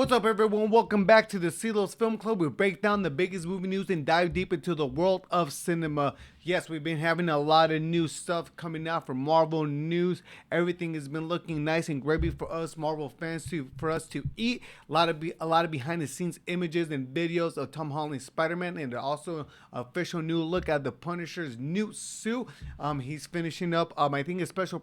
What's up, everyone? Welcome back to the CeeLo's Film Club. We break down the biggest movie news and dive deep into the world of cinema. Yes, we've been having a lot of new stuff coming out from Marvel news. Everything has been looking nice and gravy for us Marvel fans for us to eat. A lot of behind the scenes images and videos of Tom Holland's Spider-Man, and also an official new look at the Punisher's new suit. He's finishing up, I think, a special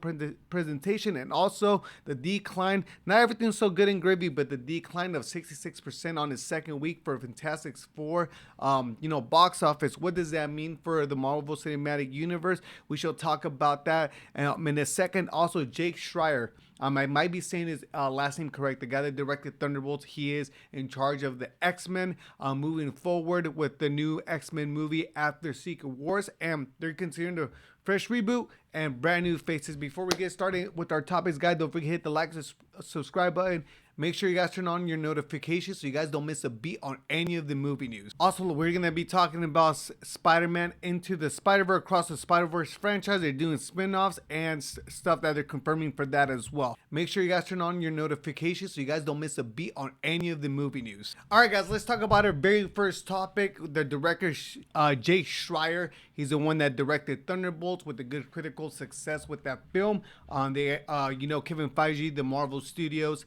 presentation, and also the decline. Not everything's so good and gravy, but the decline of 66% on his second week for Fantastic Four. Box office. What does that mean for the Marvel Cinematic Universe? We shall talk about that in a second. Also, Jake Schreier. I might be saying his last name correct. The guy that directed Thunderbolts. He is in charge of the X-Men moving forward with the new X-Men movie after Secret Wars, and they're considering a fresh reboot and brand new faces. Before we get started with our topics, guys, don't forget to hit the like and subscribe button. Make sure you guys turn on your notifications so you guys don't miss a beat on any of the movie news. Also, we're going to be talking about Spider-Man Into the Spider-Verse, across the Spider-Verse franchise. They're doing spin-offs and stuff that they're confirming for that as well. Make sure you guys turn on your notifications so you guys don't miss a beat on any of the movie news. Alright, guys, let's talk about our very first topic. The director, Jake Schreier. He's the one that directed Thunderbolts with a good critical success with that film. Kevin Feige, the Marvel Studios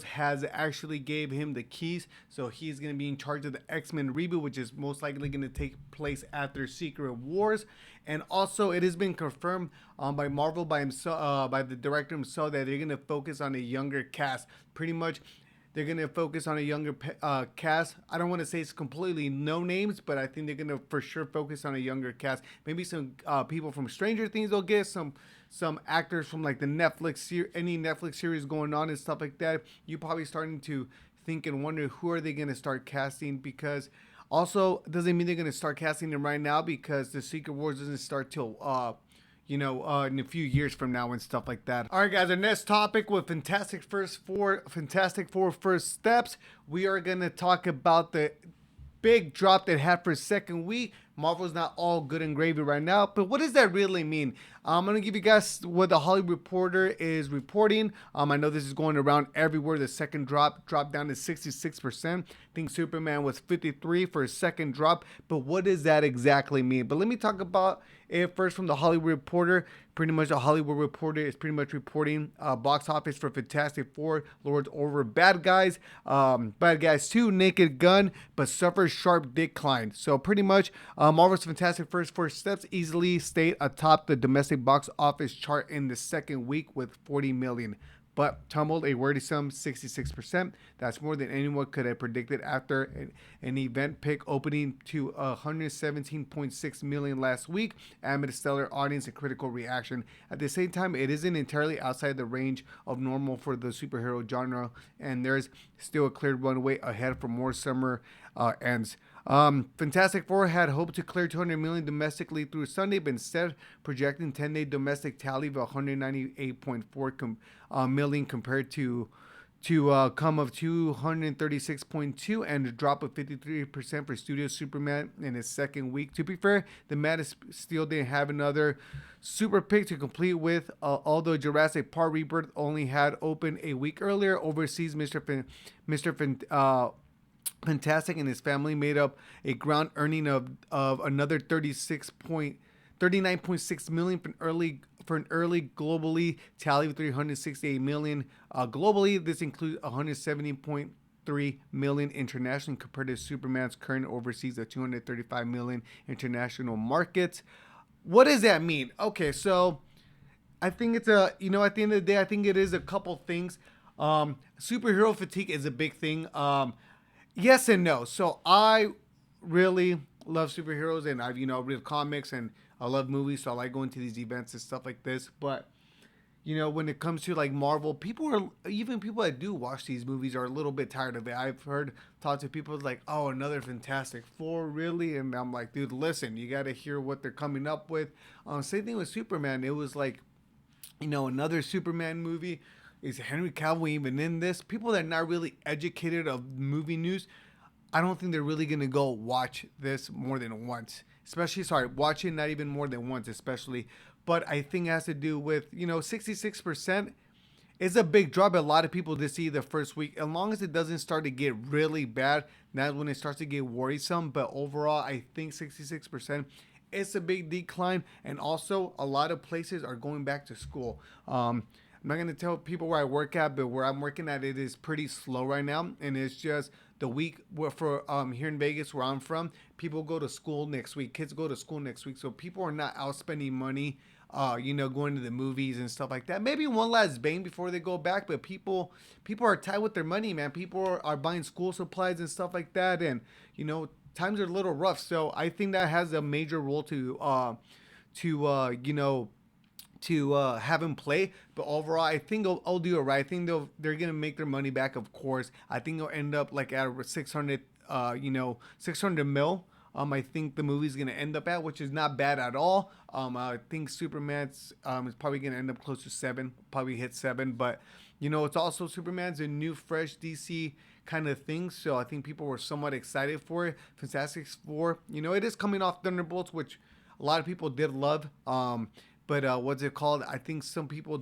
has actually gave him the keys, so he's going to be in charge of the X-Men reboot, which is most likely going to take place after Secret Wars. And also, it has been confirmed by Marvel, by himself, by the director himself, that they're going to focus on a younger cast. Pretty much, they're going to focus on a younger cast. I don't want to say it's completely no names, but I think they're going to for sure focus on a younger cast. Maybe some people from Stranger Things they'll get, some actors from like the any Netflix series going on and stuff like that. You're probably starting to think and wonder, who are they going to start casting? Because also, doesn't mean they're going to start casting them right now, because the Secret Wars doesn't start till in a few years from now and stuff like that. All right, guys, our next topic with Fantastic Four First Steps. We are going to talk about the big drop that had for second week. Marvel's not all good and gravy right now, but what does that really mean? I'm going to give you guys what the Hollywood Reporter is reporting. I know this is going around everywhere. The second drop dropped down to 66%. I think Superman was 53 for a second drop, but what does that exactly mean? But let me talk about it first from the Hollywood Reporter. Pretty much the Hollywood Reporter is pretty much reporting box office for Fantastic Four, Lords over Bad Guys 2, Naked Gun, but suffers sharp decline. So pretty much Marvel's Fantastic Four Steps easily stayed atop the domestic box office chart in the second week with 40 million. But tumbled a worrisome 66%. That's more than anyone could have predicted after an event pick opening to 117.6 million last week amid a stellar audience and critical reaction. At the same time, it isn't entirely outside the range of normal for the superhero genre, and there's still a clear runway ahead for more summer ends. Fantastic Four had hoped to clear 200 million domestically through Sunday, but instead projecting 10-day domestic tally of 198.4 million compared to come of 236.2 and a drop of 53% for Studio Superman in its second week. To be fair, the Man of Steel didn't have another super pick to complete with, although Jurassic Park Rebirth only had opened a week earlier. Overseas, Fantastic and his family made up a ground earning of another 39.6 million for an early globally tally of 368 million. Globally, this includes 170.3 million internationally compared to Superman's current overseas of 235 million international markets. What does that mean? Okay, so I think it's at the end of the day, I think it is a couple things. Superhero fatigue is a big thing. Yes and no. So I really love superheroes, and I've read comics, and I love movies, so I like going to these events and stuff like this. But when it comes to like Marvel, people that do watch these movies are a little bit tired of it. I've talked to people like, oh, another Fantastic Four, really? And I'm like, dude, listen, you got to hear what they're coming up with. Same thing with Superman. It was like, another Superman movie. Is Henry Cavill even in this? People that are not really educated of movie news, I don't think they're really going to go watch this more than once. Watch it not even more than once, especially. But I think it has to do with, 66%. It's a big drop. A lot of people did see the first week. As long as it doesn't start to get really bad, that's when it starts to get worrisome. But overall, I think 66%. It's a big decline, and also a lot of places are going back to school. I'm not gonna tell people where I work at, but where I'm working at, it is pretty slow right now, and it's just the week for here in Vegas where I'm from. People go to school next week. Kids go to school next week, so people are not out spending money. Going to the movies and stuff like that. Maybe one last bang before they go back, but people are tight with their money, man. People are buying school supplies and stuff like that, and times are a little rough. So I think that has a major role to have him play. But overall, I think I'll do it right. I think they're gonna make their money back. Of course, I think they'll end up like at 600, 600 mil. I think the movie's gonna end up at, which is not bad at all. I think Superman's is probably gonna end up close to 7, probably hit 7. But it's also Superman's a new, fresh DC kind of thing. So I think people were somewhat excited for it. Fantastic Four, it is coming off Thunderbolts, which a lot of people did love. But what's it called? I think some people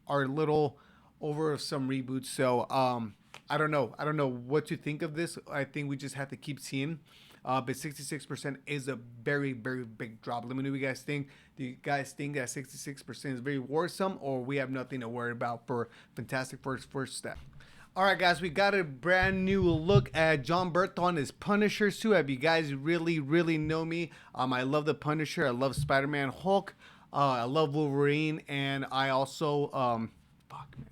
are a little over some reboots. So I don't know. I don't know what to think of this. I think we just have to keep seeing. But 66% is a very, very big drop. Let me know what you guys think. Do you guys think that 66% is very worrisome, or we have nothing to worry about for Fantastic Four's first step? All right, guys, we got a brand new look at John Berthel on his Punisher suit. If you guys really, really know me, I love the Punisher. I love Spider-Man, Hulk. I love Wolverine, and I also, fuck, man.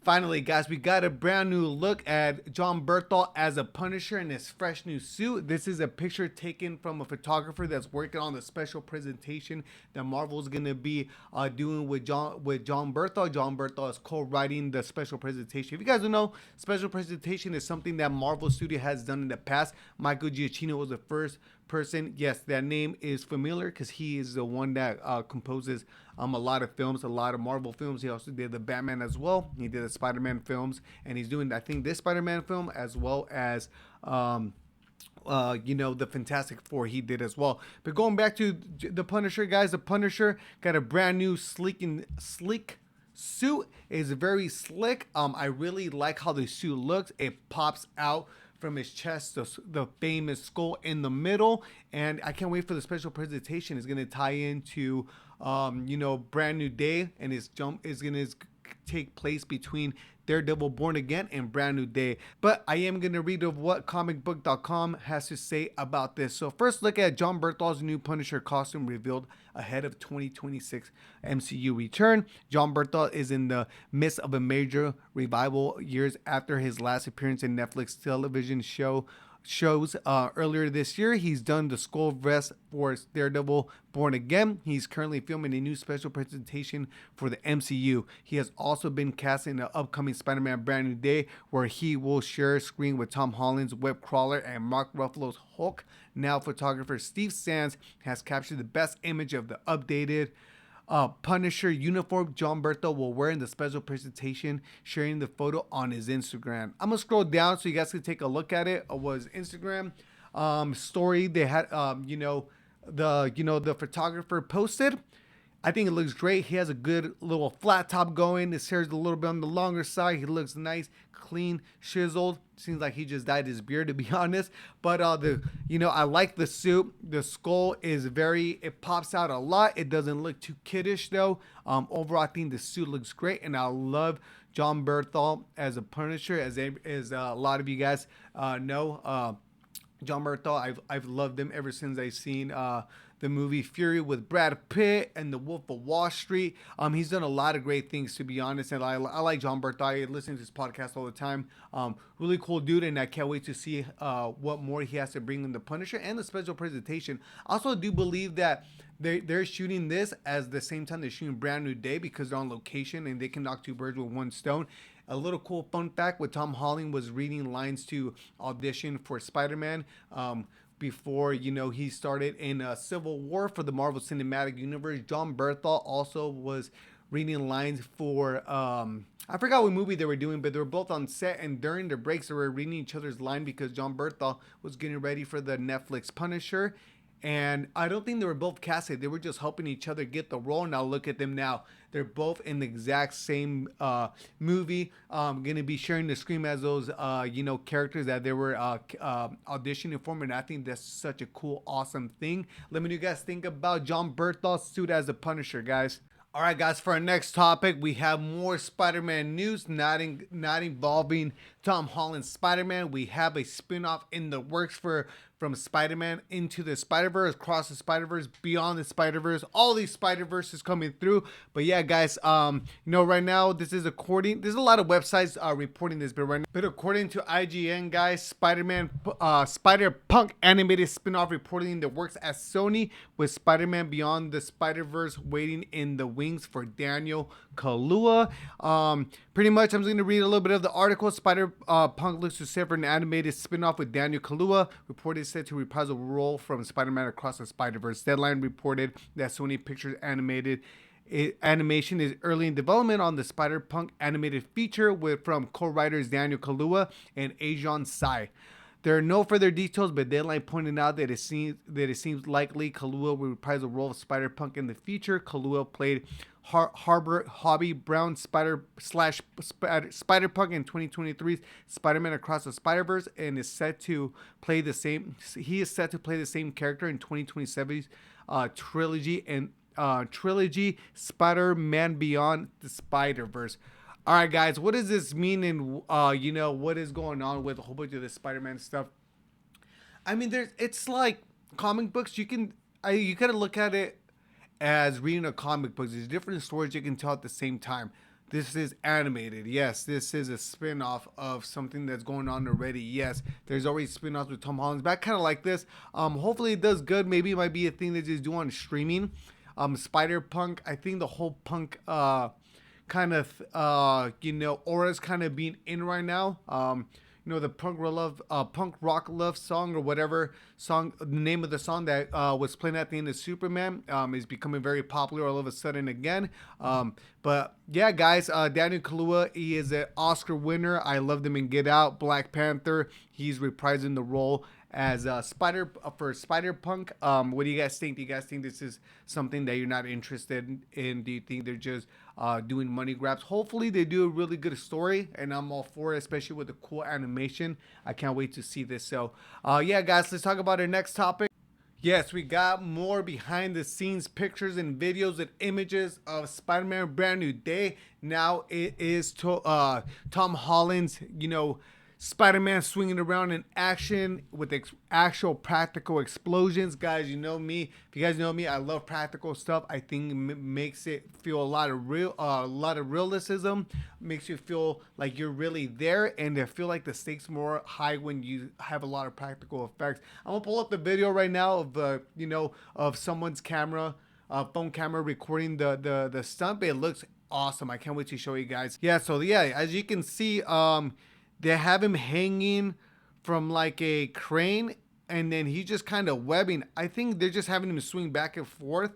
Finally, guys, we got a brand new look at John Berthel as a Punisher in his fresh new suit. This is a picture taken from a photographer that's working on the special presentation that Marvel's gonna be doing with John Berthel. John Berthel is co-writing the special presentation. If you guys don't know, special presentation is something that Marvel Studio has done in the past. Michael Giacchino was the first person. Yes, that name is familiar because he is the one that composes a lot of films, a lot of Marvel films. He also did the Batman as well. He did the Spider-Man films, and he's doing, I think, this Spider-Man film as well as the Fantastic Four he did as well. But going back to the Punisher, guys, the Punisher got a brand new sleek suit. Is very slick. I really like how the suit looks. It pops out from his chest, the famous skull in the middle, and I can't wait for the special presentation. It's gonna tie into Brand New Day, and his jump is gonna take place between Daredevil Born Again and Brand New Day. But I am going to read of what comicbook.com has to say about this. So first, look at John Berthel's new Punisher costume revealed ahead of 2026 MCU return. John Berthel is in the midst of a major revival years after his last appearance in Netflix television shows earlier this year. He's done the skull vest for Daredevil Born Again. He's currently filming a new special presentation for the MCU. He has also been cast in the upcoming Spider-Man Brand New Day, where he will share screen with Tom Holland's web crawler and Mark Ruffalo's Hulk. Now photographer Steve Sands has captured the best image of the updated Punisher uniform John Berthel will wear in the special presentation, sharing the photo on his Instagram. I'm gonna scroll down so you guys can take a look at it. It was Instagram story. They had the photographer posted. I think it looks great. He has a good little flat top going. His hair's a little bit on the longer side. He looks nice, clean, chiseled. Seems like he just dyed his beard, to be honest. But I like the suit. The skull is it pops out a lot. It doesn't look too kiddish though. Overall, I think the suit looks great, and I love John Berthel as a Punisher, as a lot of you guys know. John Berthel, I've loved him ever since I've seen the movie Fury with Brad Pitt and The Wolf of Wall Street. He's done a lot of great things, to be honest, and I like John Berthel. I listen to his podcast all the time. Really cool dude, and I can't wait to see what more he has to bring in the Punisher and the special presentation. I also do believe that they're shooting this as the same time they're shooting Brand New Day, because they're on location and they can knock two birds with one stone. A little cool fun fact with Tom Holland was reading lines to audition for Spider-Man before he started in Civil War for the Marvel Cinematic Universe. John Berthel also was reading lines for I forgot what movie they were doing, but they were both on set, and during their breaks they were reading each other's line because John Berthel was getting ready for the Netflix Punisher. And I don't think they were both casted. They were just helping each other get the role. Now look at them now. They're both in the exact same movie. Gonna be sharing the screen as those characters that they were auditioning for, and I think that's such a cool, awesome thing. Let me know what you guys think about John Bertholt's suit as the Punisher, guys. All right, guys. For our next topic, we have more Spider-Man news, not involving Tom Holland's Spider-Man. We have a spin-off in the works for from Spider-Man Into the Spider-Verse, Across the Spider-Verse, Beyond the Spider-Verse. All these Spider-Verses coming through. But yeah, guys, right now this is according. There's a lot of websites reporting this, but according to IGN, guys, Spider-Punk animated spin-off reporting the works at Sony, with Spider-Man Beyond the Spider-Verse waiting in the wings for Daniel Kaluuya. Pretty much, I'm just going to read a little bit of the article. Spider-Punk looks to set for an animated spin-off with Daniel Kaluuya, reported set to reprise a role from Spider-Man Across the Spider-Verse. Deadline reported that Sony Pictures animation is early in development on the Spider-Punk animated feature from co-writers Daniel Kaluuya and Ajon Sai. There are no further details, but Deadline pointed out that it seems likely Kaluuya will reprise the role of Spider-Punk in the future. Kaluuya played Hobby Brown Spider-Punk in 2023's Spider-Man Across the Spider-Verse, and is set to play the same. He is set to play the same character in 2027's trilogy Spider-Man Beyond the Spider-Verse. All right, guys, what does this mean, and what is going on with a whole bunch of this Spider-Man stuff? I mean, it's like comic books. You gotta look at it as reading a comic book. There's different stories you can tell at the same time. This is animated. Yes, this is a spin-off of something that's going on already. Yes, there's already spin-offs with Tom Holland's back, kind of like this. Hopefully it does good. Maybe it might be a thing that just do on streaming. Spider-Punk, I think the whole punk kind of aura's kind of being in right now. The punk rock love song, or whatever song, the name of the song that was playing at the end of Superman, is becoming very popular all of a sudden again. But yeah, guys, Daniel Kaluuya, he is an Oscar winner. I loved him in Get Out, Black Panther. He's reprising the role as for Spider-Punk. What do you guys think? Do you guys think this is something that you're not interested in? Do you think they're just doing money grabs? Hopefully they do a really good story, and I'm all for it, especially with the cool animation. I can't wait to see this. So yeah, guys, let's talk about our next topic. Yes, we got more behind the scenes pictures and videos and images of Spider-Man Brand New Day. Now it is Tom Holland's, Spider-Man swinging around in action with actual practical explosions. Guys, you know me. If you guys know me, I love practical stuff. I think it makes it feel a lot of realism. Makes you feel like you're really there, and I feel like the stakes more high when you have a lot of practical effects. I'm gonna pull up the video right now of of someone's camera, phone camera, recording the stunt. It looks awesome. I can't wait to show you guys. Yeah, so yeah, as you can see, they have him hanging from like a crane, and then he's just kind of webbing. I think they're just having him swing back and forth,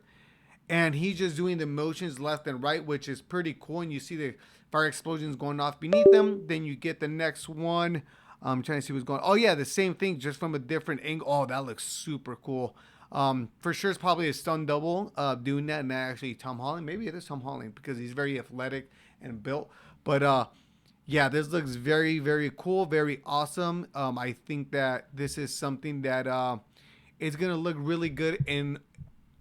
and he's just doing the motions left and right, which is pretty cool. And you see the fire explosions going off beneath them. Then you get the next one. I'm trying to see what's going on. Oh yeah, the same thing, just from a different angle. Oh, that looks super cool. For sure it's probably a stunt double doing that, and not actually Tom Holland. Maybe it is Tom Holland because he's very athletic and built. But yeah, this looks very, very cool, very awesome. I think that this is something that is gonna look really good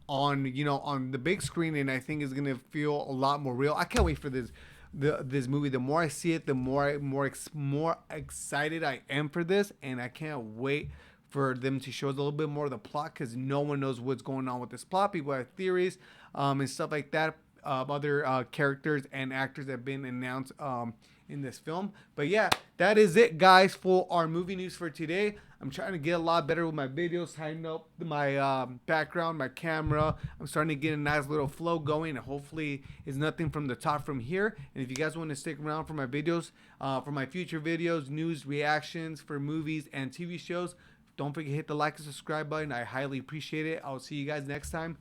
on the big screen, and I think it's gonna feel a lot more real. I can't wait for this movie. The more I see it, the more excited I am for this, and I can't wait for them to show us a little bit more of the plot, because no one knows what's going on with this plot. People have theories and stuff like that. Other characters and actors have been announced in this film. But yeah, that is it, guys, for our movie news for today. I'm trying to get a lot better with my videos, tighten up my background, my camera. I'm starting to get a nice little flow going, and hopefully it's nothing from the top from here. And if you guys want to stick around for my videos, for my future videos, news, reactions for movies and TV shows, don't forget to hit the like and subscribe button. I highly appreciate it. I'll see you guys next time.